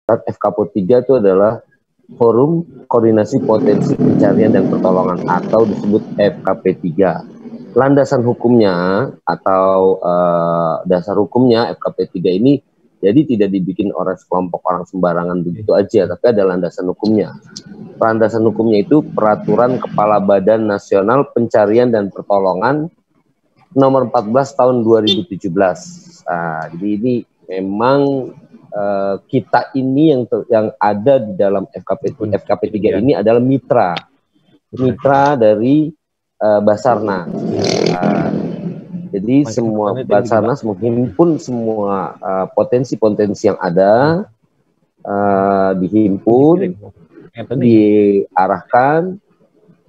FKP3 itu adalah Forum Koordinasi Potensi Pencarian dan Pertolongan atau disebut FKP3. Landasan hukumnya atau dasar hukumnya FKP3 ini jadi tidak dibikin oleh sekelompok orang sembarangan begitu aja, tapi ada landasan hukumnya. Landasan hukumnya itu Peraturan Kepala Badan Nasional Pencarian dan Pertolongan nomor 14 tahun 2017. Jadi ini memang kita ini yang ada di dalam FKP3 ini adalah mitra dari Basarnas. Jadi semua Basarnas menghimpun semua potensi-potensi yang ada, dihimpun, diarahkan,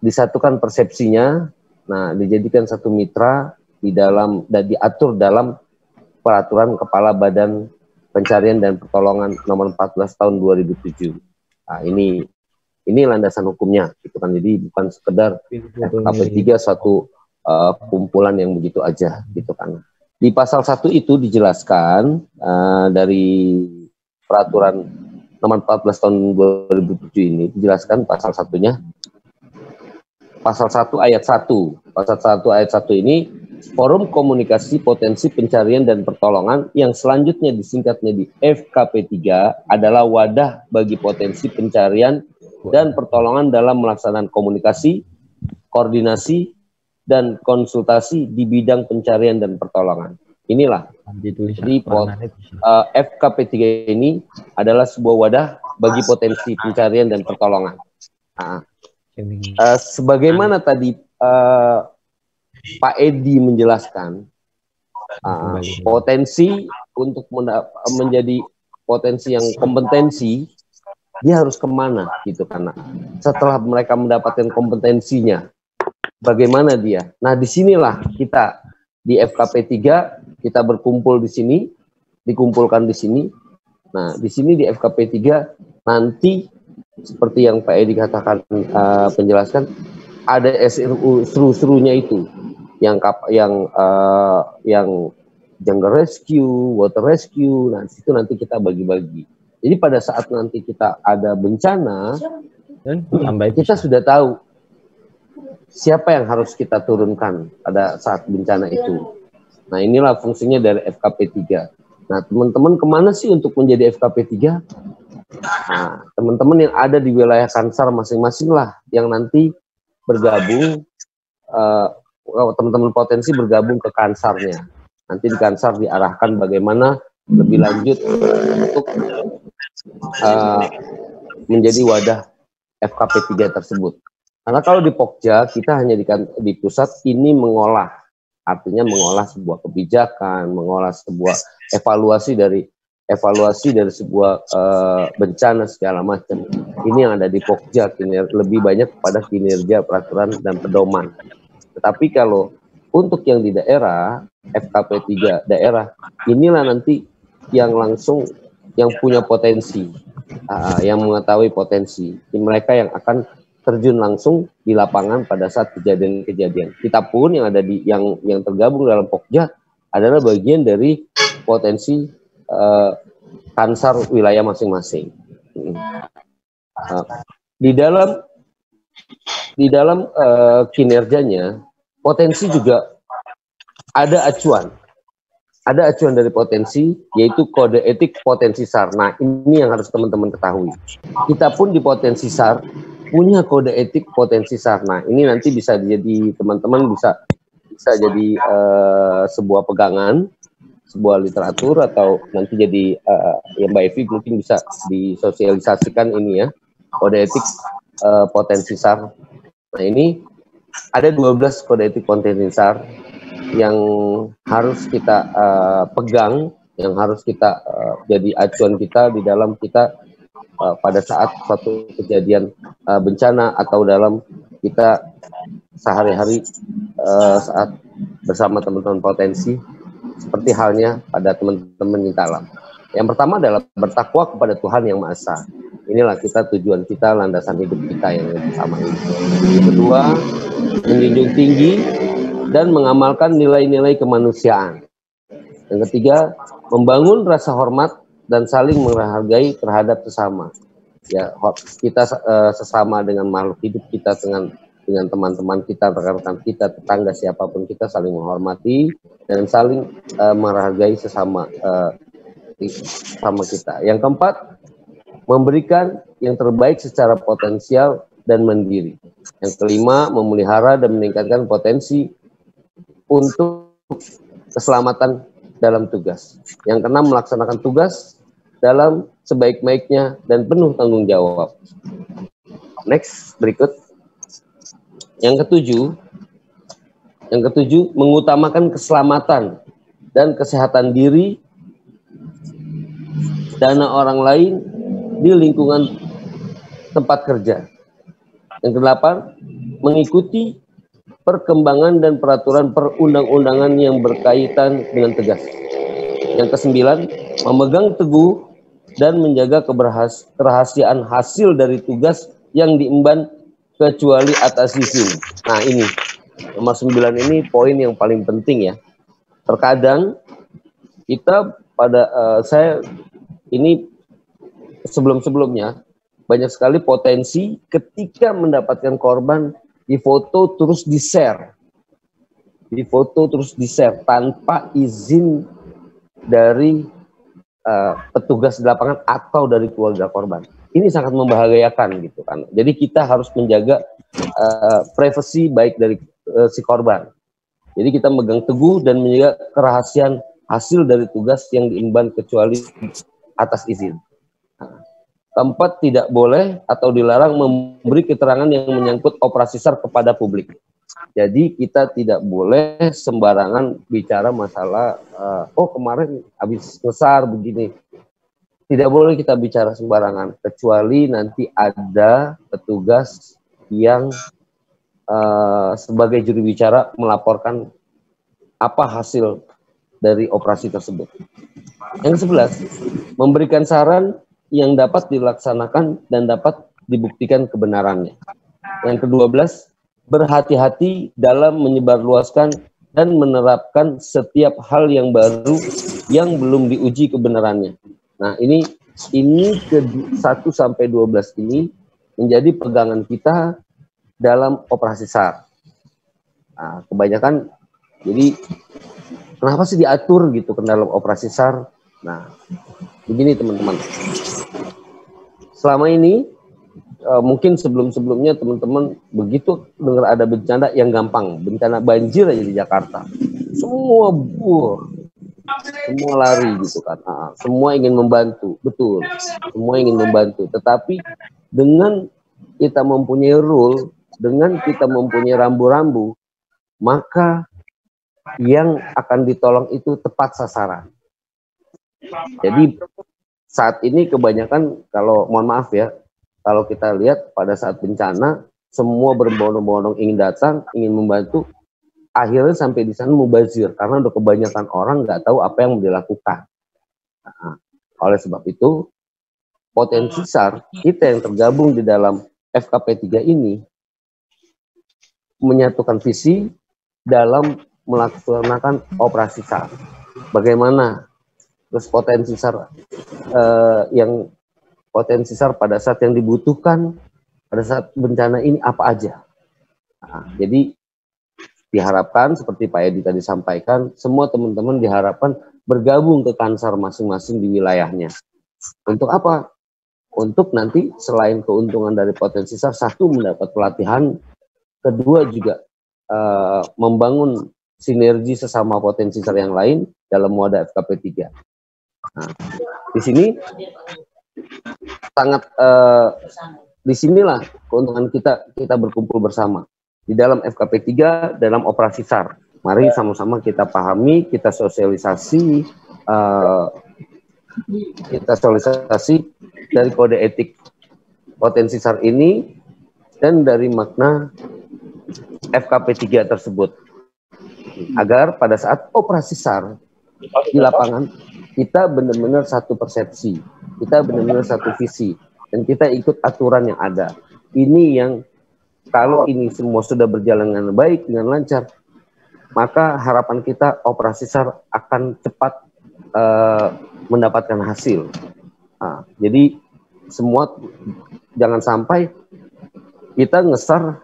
disatukan persepsinya, nah dijadikan satu mitra dan diatur dalam Peraturan Kepala Badan Pencarian dan Pertolongan nomor 14 tahun 2007. Nah, ini landasan hukumnya, gitu kan. Jadi bukan sekedar FKP3 suatu kumpulan yang begitu aja, gitu kan. Di pasal 1 itu dijelaskan dari peraturan nomor 14 tahun 2007 ini, dijelaskan pasal satunya, pasal 1 ayat 1. Pasal 1 ayat 1 ini, Forum Komunikasi Potensi Pencarian dan Pertolongan yang selanjutnya disingkatnya di FKP3 adalah wadah bagi potensi pencarian dan pertolongan dalam melaksanakan komunikasi, koordinasi, dan konsultasi di bidang pencarian dan pertolongan. Inilah, jadi FKP3 ini adalah sebuah wadah bagi potensi pencarian dan pertolongan. Nah, sebagaimana tadi Pak Edi menjelaskan, potensi untuk menjadi potensi yang kompetensi, dia harus kemana gitu, karena setelah mereka mendapatkan kompetensinya, bagaimana dia? Nah, disinilah kita di FKP3 kita berkumpul di sini, dikumpulkan di sini. Nah, di sini di FKP3 nanti seperti yang Pak Edi katakan, penjelaskan, ada SRU seru-serunya itu, yang jungle rescue, water rescue. Nah, situ nanti kita bagi-bagi. Jadi pada saat nanti kita ada bencana, kita sudah tahu siapa yang harus kita turunkan pada saat bencana itu. Nah, inilah fungsinya dari FKP3. Nah, teman-teman kemana sih untuk menjadi FKP3? Nah, teman-teman yang ada di wilayah Kansar masing-masing lah, yang nanti bergabung, teman-teman potensi bergabung ke Kansarnya. Nanti di Kansar diarahkan bagaimana lebih lanjut untuk menjadi wadah FKP3 tersebut. Karena kalau di Pokja, kita hanya di pusat ini mengolah, artinya mengolah sebuah kebijakan, mengolah sebuah evaluasi dari sebuah bencana segala macam. Ini yang ada di Pokja, lebih banyak pada kinerja, peraturan, dan pedoman. Tetapi kalau untuk yang di daerah, FKP3 daerah, inilah nanti yang langsung yang punya potensi, yang mengetahui potensi. Mereka yang akan terjun langsung di lapangan pada saat kejadian-kejadian. Kita pun yang ada di yang tergabung dalam Pokja adalah bagian dari potensi Kansar wilayah masing-masing. Di dalam kinerjanya, potensi juga ada acuan. Ada acuan dari potensi, yaitu kode etik potensi SAR. Nah, ini yang harus teman-teman ketahui. Kita pun di potensi SAR punya kode etik potensi SAR. Nah, ini nanti bisa jadi teman-teman bisa jadi sebuah pegangan, sebuah literatur, atau nanti jadi yang Mbak Evi mungkin bisa disosialisasikan ini ya, kode etik potensi SAR. Nah, ini ada 12 kode etik potensi SAR yang harus kita pegang, yang harus kita jadi acuan kita di dalam kita pada saat suatu kejadian bencana atau dalam kita sehari-hari saat bersama teman-teman potensi, seperti halnya pada teman-teman di dalam. Yang pertama adalah bertakwa kepada Tuhan Yang Maha Esa. Inilah tujuan kita, landasan hidup kita yang bersama ini. Yang kedua, menjunjung tinggi dan mengamalkan nilai-nilai kemanusiaan. Yang ketiga, membangun rasa hormat dan saling menghargai terhadap sesama. Ya, kita sesama dengan makhluk hidup kita, dengan teman-teman kita, rekan-rekan kita, tetangga siapapun, kita saling menghormati dan saling menghargai sesama kita. Yang keempat, memberikan yang terbaik secara potensial dan mandiri. Yang kelima, memelihara dan meningkatkan potensi untuk keselamatan dalam tugas. Yang keenam, melaksanakan tugas dalam sebaik-baiknya dan penuh tanggung jawab. Next, berikut. Yang ketujuh, mengutamakan keselamatan dan kesehatan diri, dana orang lain di lingkungan tempat kerja. Yang kedelapan, mengikuti perkembangan dan peraturan perundang-undangan yang berkaitan dengan tugas. Yang kesembilan, memegang teguh dan menjaga kerahasiaan hasil dari tugas yang diemban kecuali atas izin. Nah, ini nomor 9 ini poin yang paling penting ya. Terkadang kita saya ini sebelumnya banyak sekali potensi ketika mendapatkan korban difoto terus di-share. Tanpa izin dari petugas di lapangan atau dari keluarga korban. Ini sangat membahayakan gitu kan. Jadi kita harus menjaga privasi baik dari si korban. Jadi kita megang teguh dan menjaga kerahasiaan hasil dari tugas yang diemban kecuali atas izin. Keempat, tidak boleh atau dilarang memberi keterangan yang menyangkut operasi SAR kepada publik. Jadi kita tidak boleh sembarangan bicara masalah, kemarin habis ngesar begini. Tidak boleh kita bicara sembarangan, kecuali nanti ada petugas yang sebagai juru bicara melaporkan apa hasil dari operasi tersebut. Yang 11, memberikan saran yang dapat dilaksanakan dan dapat dibuktikan kebenarannya. Yang ke-12, berhati-hati dalam menyebarluaskan dan menerapkan setiap hal yang baru yang belum diuji kebenarannya. Nah, ini ke 1 sampai 12 ini menjadi pegangan kita dalam operasi SAR. Nah, kebanyakan jadi kenapa sih diatur gitu ke dalam operasi SAR? Nah, begini teman-teman. Selama ini mungkin sebelumnya teman-teman begitu dengar ada bencana yang gampang, bencana banjir aja di Jakarta, semua lari gitu kan, semua ingin membantu, betul, semua ingin membantu. Tetapi dengan kita mempunyai rule, dengan kita mempunyai rambu-rambu, maka yang akan ditolong itu tepat sasaran. Jadi saat ini kebanyakan, kalau mohon maaf ya, kalau kita lihat pada saat bencana, semua berbondong-bondong ingin datang, ingin membantu, akhirnya sampai di sana mubazir, karena udah kebanyakan orang nggak tahu apa yang mau dilakukan. Nah, oleh sebab itu, potensi SAR kita yang tergabung di dalam FKP 3 ini, menyatukan visi dalam melaksanakan operasi SAR. Bagaimana terus potensi SAR potensi SAR pada saat yang dibutuhkan pada saat bencana ini apa aja. Nah, jadi diharapkan seperti Pak Edi tadi sampaikan, semua teman-teman diharapkan bergabung ke Kansar masing-masing di wilayahnya. Untuk apa? Untuk nanti selain keuntungan dari potensi SAR, satu mendapat pelatihan, kedua juga membangun sinergi sesama potensi SAR yang lain dalam moda FKP 3. Nah, di sini sangat disinilah keuntungan kita berkumpul bersama di dalam FKP 3 dalam operasi SAR. Mari sama-sama kita pahami, kita sosialisasi dari kode etik potensi SAR ini dan dari makna FKP 3 tersebut, agar pada saat operasi SAR di lapangan kita benar-benar satu persepsi, kita benar-benar satu visi, dan kita ikut aturan yang ada. Ini yang kalau ini semua sudah berjalan dengan baik, dengan lancar, maka harapan kita operasi SAR akan cepat mendapatkan hasil. Nah, jadi semua jangan sampai kita ngesar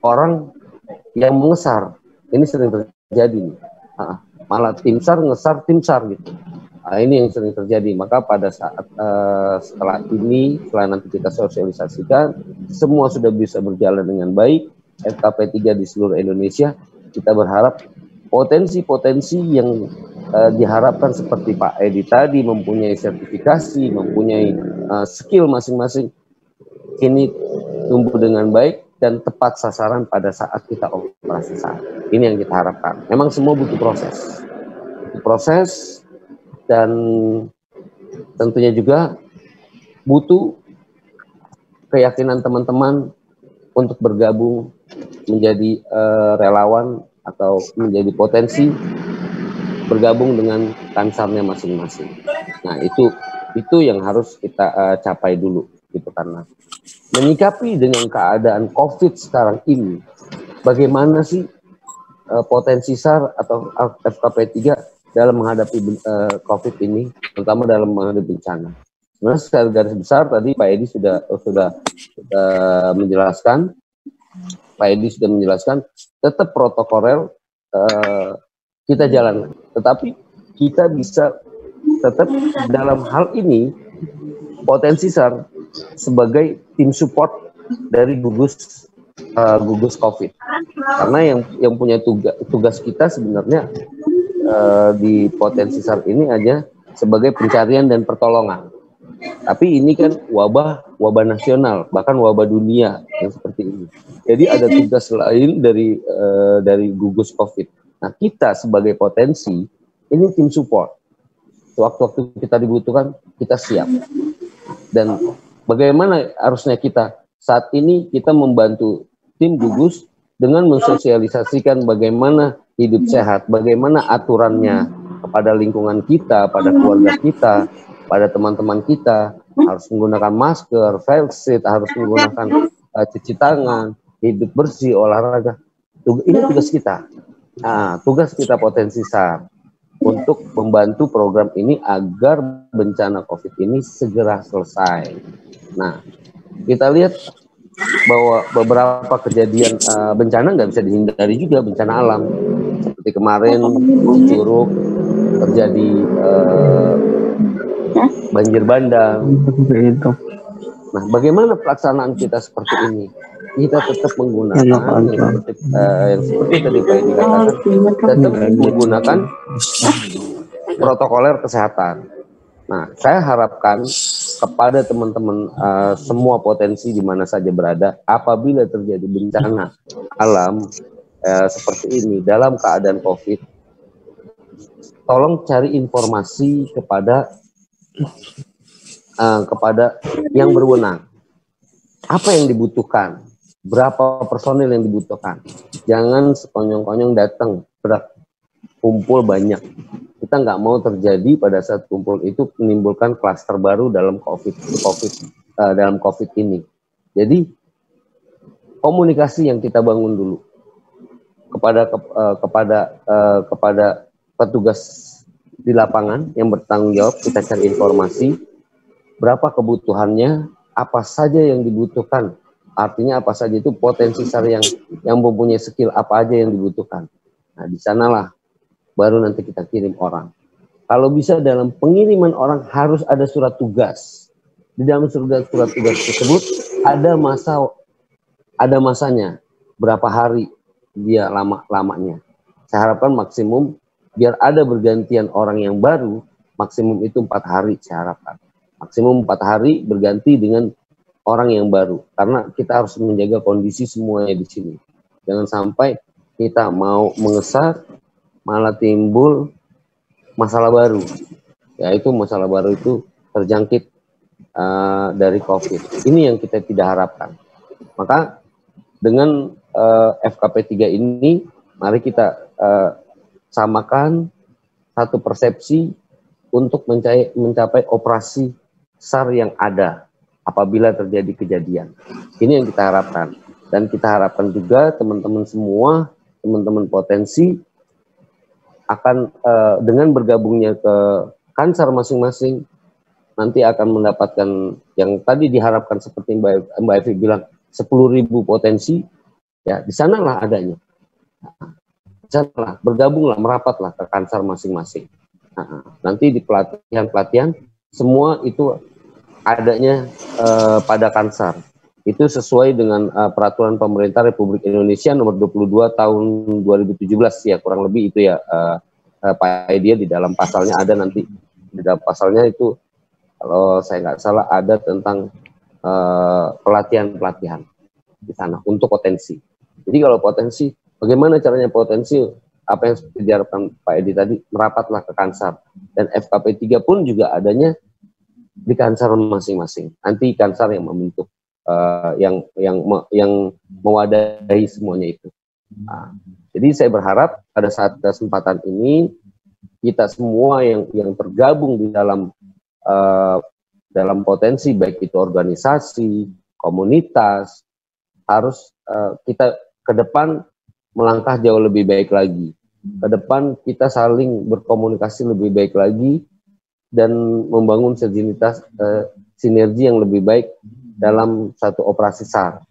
orang yang mengesar. Ini sering terjadi nih. Malah tim SAR ngesar tim SAR gitu. Ini yang sering terjadi. Maka pada saat setelah nanti kita sosialisasikan, semua sudah bisa berjalan dengan baik, FKP 3 di seluruh Indonesia, kita berharap potensi-potensi yang diharapkan seperti Pak Edi tadi, mempunyai sertifikasi, mempunyai skill masing-masing, ini tumbuh dengan baik dan tepat sasaran pada saat kita operasi SAR. Ini yang kita harapkan. Memang semua butuh proses, dan tentunya juga butuh keyakinan teman-teman untuk bergabung menjadi relawan atau menjadi potensi bergabung dengan kansarnya masing-masing. Nah, itu yang harus kita capai dulu gitu, karena menyikapi dengan keadaan COVID sekarang ini, bagaimana sih potensi SAR atau FKP 3 dalam menghadapi COVID ini, terutama dalam menghadapi bencana. Sebenarnya secara garis besar tadi Pak Edi sudah menjelaskan, tetap protokoler kita jalan, tetapi kita bisa tetap dalam hal ini potensi SAR sebagai tim support dari gugus COVID, karena yang punya tugas kita sebenarnya di potensi SAR ini aja sebagai pencarian dan pertolongan. Tapi ini kan wabah nasional, bahkan wabah dunia yang seperti ini. Jadi ada tugas lain dari gugus COVID. Nah, kita sebagai potensi ini tim support. Waktu-waktu kita dibutuhkan, kita siap. Dan bagaimana harusnya kita saat ini kita membantu tim gugus dengan mensosialisasikan bagaimana hidup sehat, bagaimana aturannya kepada lingkungan kita, pada keluarga kita, pada teman-teman kita, harus menggunakan masker, face shield, harus menggunakan cuci tangan, hidup bersih, olahraga. Ini tugas kita. Nah, tugas kita potensi SAR untuk membantu program ini agar bencana COVID ini segera selesai. Nah, kita lihat bahwa beberapa kejadian bencana nggak bisa dihindari juga, bencana alam. Seperti kemarin di Curug terjadi banjir bandang. Nah, bagaimana pelaksanaan kita seperti ini? Kita tetap menggunakan yang seperti tadi Pak Edi katakan, tetap menggunakan protokoler kesehatan. Nah, saya harapkan kepada teman-teman semua potensi di mana saja berada, apabila terjadi bencana alam seperti ini dalam keadaan COVID, tolong cari informasi kepada yang berwenang. Apa yang dibutuhkan? Berapa personil yang dibutuhkan? Jangan sekonyong-konyong datang, kumpul banyak. Kita nggak mau terjadi pada saat kumpul itu menimbulkan klaster baru dalam COVID ini. Jadi komunikasi yang kita bangun dulu kepada petugas di lapangan yang bertanggung jawab, kita cari informasi berapa kebutuhannya, apa saja yang dibutuhkan. Artinya apa saja itu potensi SAR yang mempunyai skill apa aja yang dibutuhkan. Nah, di sanalah baru nanti kita kirim orang. Kalau bisa dalam pengiriman orang harus ada surat tugas. Di dalam surat tugas tersebut ada masanya, berapa hari dia lamanya. Saya harapkan maksimum biar ada bergantian orang yang baru, maksimum itu 4 hari saya harapkan. Maksimum 4 hari berganti dengan orang yang baru, karena kita harus menjaga kondisi semuanya di sini. Jangan sampai kita mau mengesar malah timbul masalah baru, yaitu masalah baru itu terjangkit dari COVID. Ini yang kita tidak harapkan. Maka dengan FKP 3 ini, mari kita samakan satu persepsi untuk mencapai operasi SAR yang ada apabila terjadi kejadian. Ini yang kita harapkan. Dan kita harapkan juga teman-teman semua, teman-teman potensi, akan dengan bergabungnya ke Kansar masing-masing nanti akan mendapatkan yang tadi diharapkan seperti Mbak Evi bilang 10.000 potensi, ya di sanalah adanya. Di sanalah bergabunglah, merapatlah ke Kansar masing-masing. Nanti di pelatihan-pelatihan semua itu adanya pada Kansar. Itu sesuai dengan peraturan pemerintah Republik Indonesia nomor 22 tahun 2017 ya, kurang lebih itu ya Pak Edia. Di dalam pasalnya ada nanti, di dalam pasalnya itu kalau saya nggak salah ada tentang pelatihan-pelatihan di sana untuk potensi. Jadi kalau potensi, bagaimana caranya potensi, apa yang seperti diharapkan Pak Edi tadi, merapatlah ke Kansar. Dan FKP 3 pun juga adanya di Kansar masing-masing. Nanti Kansar yang membentuk, yang mewadahi semuanya itu. Nah, jadi saya berharap pada saat kesempatan ini kita semua yang tergabung di dalam potensi, baik itu organisasi, komunitas, harus kita ke depan melangkah jauh lebih baik lagi. Ke depan kita saling berkomunikasi lebih baik lagi dan membangun sinergi yang lebih baik dalam satu operasi SAR.